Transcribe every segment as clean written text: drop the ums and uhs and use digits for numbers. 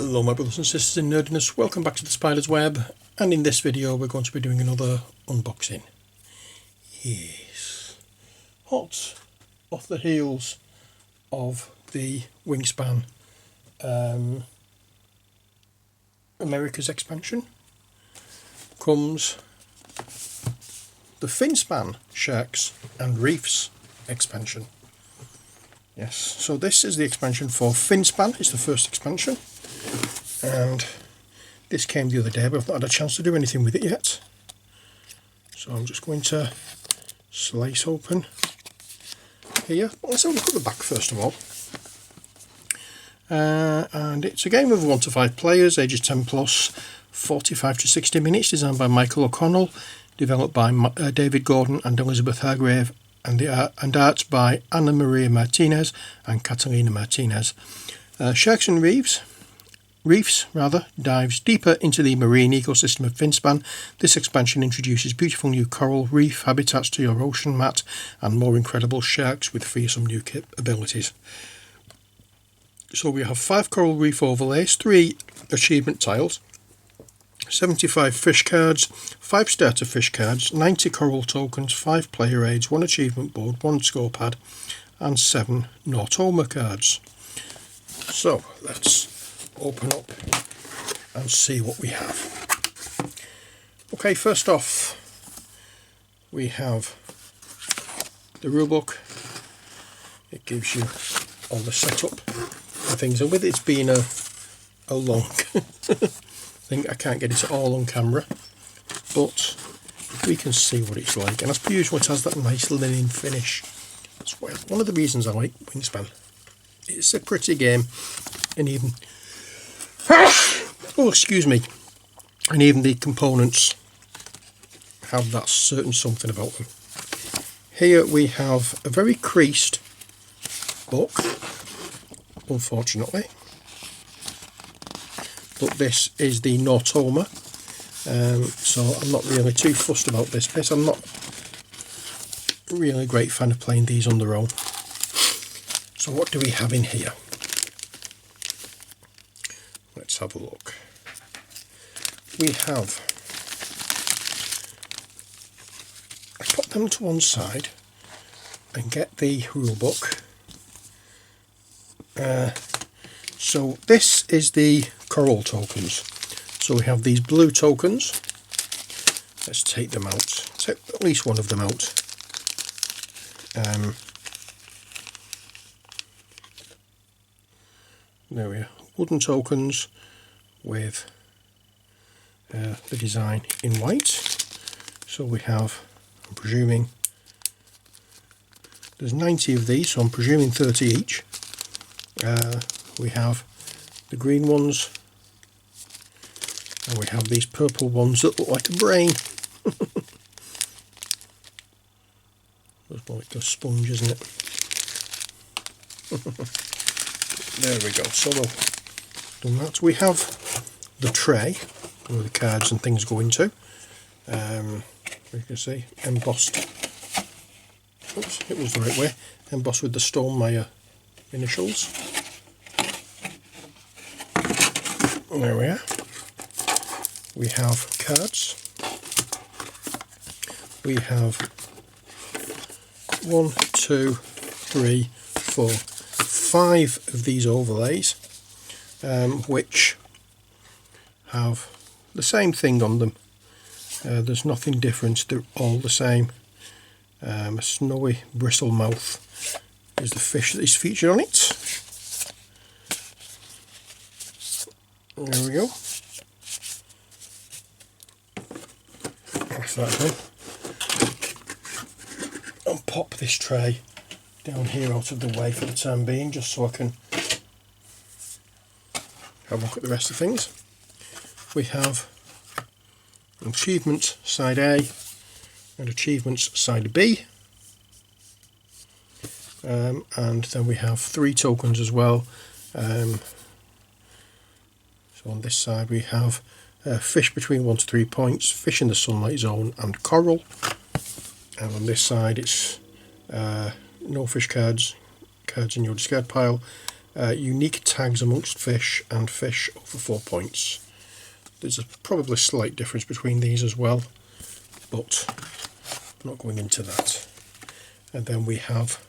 Hello my brothers and sisters in nerdiness, welcome back to the Spider's Web, and in this video we're going to be doing another unboxing. Yes, hot off the heels of the Wingspan America's expansion comes the Finspan Sharks and Reefs expansion. Yes, so this is the expansion for Finspan. It's the first expansion, and this came the other day, but I've not had a chance to do anything with it yet. So I'm just going to slice open here. Let's have a look at the back first of all. And it's a game of 1 to 5 players, ages 10 plus, 45 to 60 minutes, designed by Michael O'Connell, developed by David Gordon and Elizabeth Hargrave, and art by Anna Maria Martinez and Catalina Martinez. Sharks and Reefs dives deeper into the marine ecosystem of Finspan. This expansion introduces beautiful new coral reef habitats to your ocean mat and more incredible sharks with fearsome new abilities. So we have 5 coral reef overlays, 3 achievement tiles, 75 fish cards, 5 starter fish cards, 90 coral tokens, 5 player aids, 1 achievement board, 1 score pad and 7 Nortoma cards. So let's open up and see what we have. Okay, first off we have the rulebook. It gives you all the setup and things, and with it's been a long I can't get it all on camera, but we can see what it's like, and as per usual it has that nice linen finish as well. One of the reasons I like Wingspan, it's a pretty game, and even oh excuse me, and even the components have that certain something about them. Here we have a very creased book, unfortunately. But this is the Nortoma, so I'm not really too fussed about this bit. I'm not really a great fan of playing these on their own. So what do we have in here? Let's have a look. We have, I put them to one side and get the rule book. So this is the coral tokens. So we have these blue tokens. Let's take them out. Take at least one of them out. There we are. Wooden tokens with the design in white. So we have, I'm presuming, there's 90 of these, so I'm presuming 30 each. We have the green ones, and we have these purple ones that look like a brain. Looks more like a sponge, isn't it? There we go. So we've done that. We have the tray where the cards and things go into. You can see embossed. Oops, it was the right way. Embossed with the Stonemaier initials. There we are. We have cards. We have 1, 2, 3, 4, 5 of these overlays, which have the same thing on them. There's nothing different, they're all the same. A snowy bristle mouth is the fish that is featured on it. There we go. That's that one. I'll pop this tray down here out of the way for the time being, just so I can have a look at the rest of things. We have achievements side A and achievements side B, and then we have 3 tokens as well. So on this side we have fish between 1 to 3 points, fish in the sunlight zone and coral. And on this side it's no fish cards, cards in your discard pile, unique tags amongst fish and fish over 4 points. There's probably a slight difference between these as well, but I'm not going into that. And then we have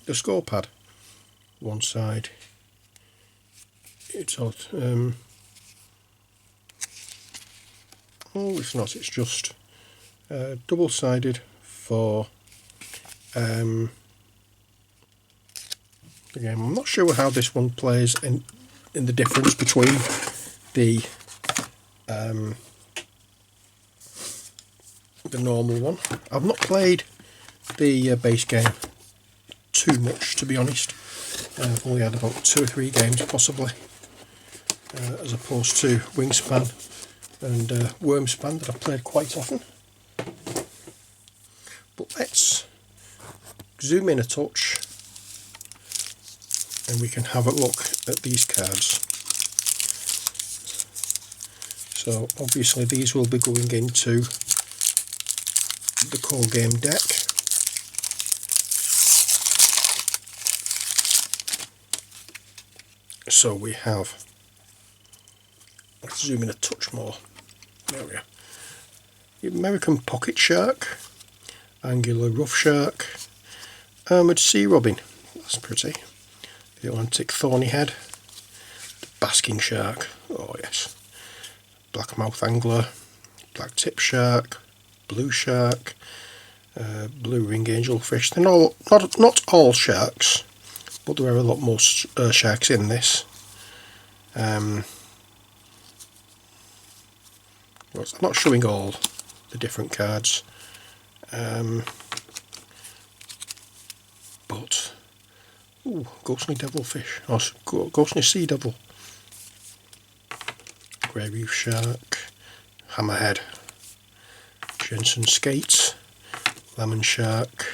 the score pad. One side, it's odd. Oh, it's not. It's just double-sided for the game. I'm not sure how this one plays in the difference between the normal one. I've not played the base game too much, to be honest. I've only had about 2 or 3 games possibly, as opposed to Wingspan and Wormspan that I've played quite often. But let's zoom in a touch and we can have a look at these cards. So obviously these will be going into the core game deck. So we have, let's zoom in a touch more, there we are, the American Pocket Shark, Angular Rough Shark, Armoured Sea Robin, that's pretty, the Atlantic Thorny Head, the Basking Shark, oh yes, Blackmouth Angler, Black Tip Shark, Blue Shark, Blue Ring Angelfish. They're not all sharks, but there are a lot more sharks in this. I'm not showing all the different cards, but Ghostly Devilfish, or Ghostly Sea Devil, Grey Reef Shark, Hammerhead, Jensen Skates, Lemon Shark,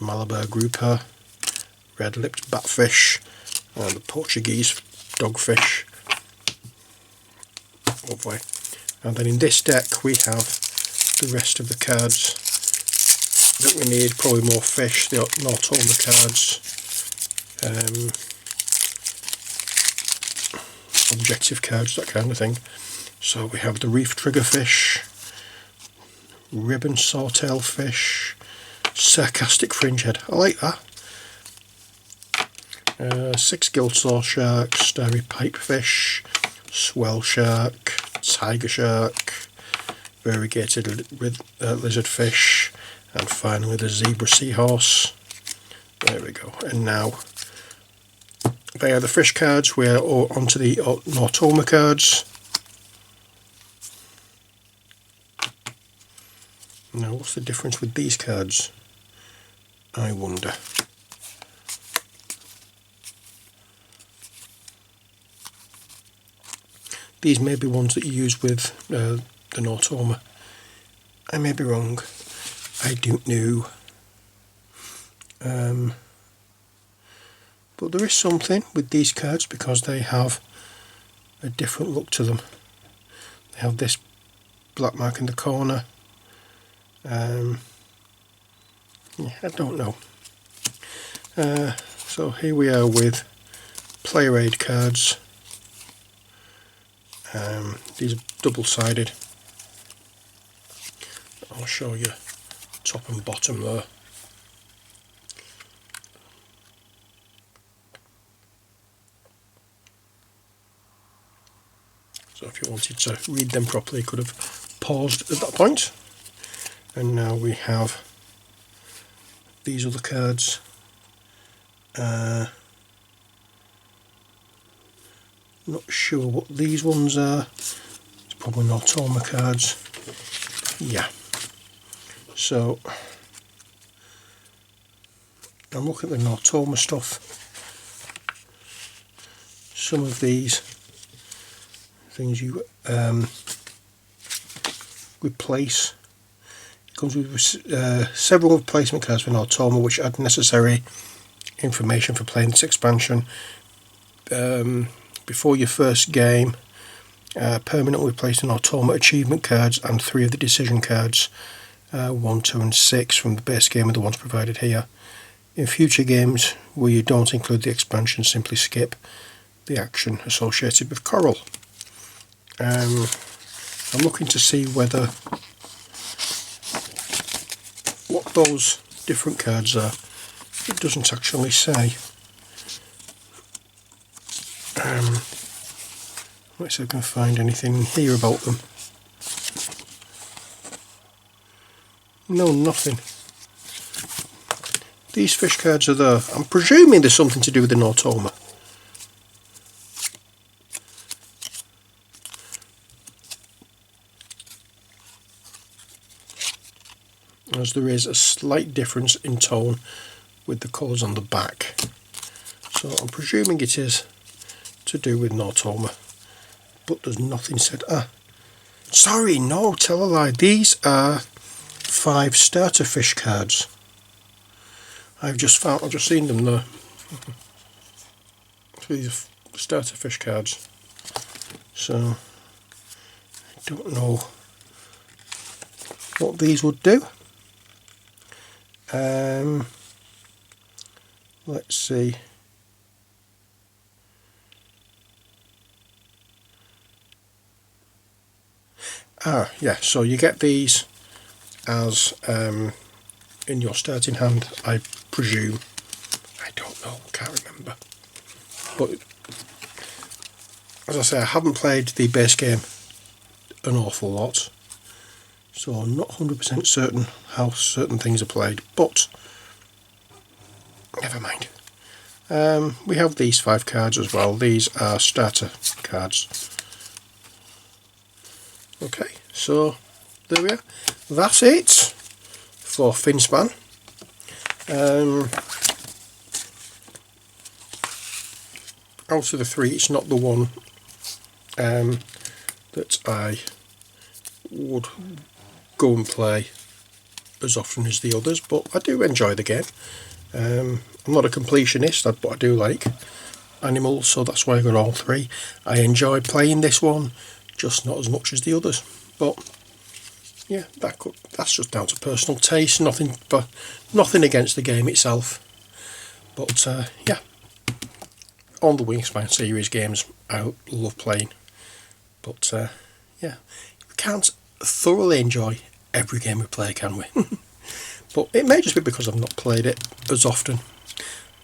Malabar Grouper, Red-lipped Batfish, and the Portuguese Dogfish. Lovely. And then in this deck we have the rest of the cards that we need, probably more fish, the Nortoma cards, objective cards, that kind of thing. So we have the Reef Triggerfish, Ribbon Sawtail Fish, Sarcastic Fringehead, I like that. 6 Gilsaw Sharks, Starry Pipefish, Swell Shark, Tiger Shark, Variegated Lizardfish, and finally the Zebra Seahorse. There we go. And now they are the fish cards. We're onto the Nortoma cards. Now what's the difference with these cards, I wonder? These may be ones that you use with the Nortoma. I may be wrong. I don't know. But there is something with these cards because they have a different look to them. They have this black mark in the corner. Yeah, I don't know. So here we are with player aid cards. These are double-sided. I'll show you top and bottom there. So if you wanted to read them properly, you could have paused at that point. And now we have these other cards. Not sure what these ones are. It's probably Nortoma cards. Yeah. So I'm looking at the Nortoma stuff. Some of these things you replace. It comes with several replacement cards for Nortoma which add necessary information for playing this expansion. Before your first game, permanently replace the Nortoma achievement cards and 3 of the decision cards, 1, 2 and 6 from the base game are the ones provided here. In future games where you don't include the expansion, simply skip the action associated with coral. I'm looking to see whether what those different cards are. It doesn't actually say. Let's see if I can find anything here about them. No, nothing. These fish cards are there. I'm presuming there's something to do with the Nautoma. As there is a slight difference in tone with the colours on the back. So I'm presuming it is to do with Nautoma. But there's nothing said. Sorry, no, tell a lie. These are 5 starter fish cards. I've just seen them there. These are starter fish cards. So I don't know what these would do. Let's see. Yeah, so you get these as in your starting hand, I presume. I don't know, can't remember. But as I say, I haven't played the base game an awful lot, so I'm not 100% certain how certain things are played, but never mind. We have these 5 cards as well. These are starter cards. Okay, so there we are. That's it for Finspan. Out of the 3, it's not the one that I would go and play as often as the others, but I do enjoy the game. I'm not a completionist, but I do like animals, so that's why I got all 3. I enjoy playing this one, just not as much as the others. But yeah, that's just down to personal taste. Nothing against the game itself. But yeah, on the Wingspan series games, I love playing. But yeah, we can't thoroughly enjoy every game we play, can we? But it may just be because I've not played it as often.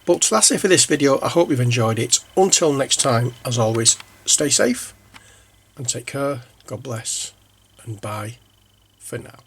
But that's it for this video. I hope you've enjoyed it. Until next time, as always, stay safe and take care. God bless, and bye for now.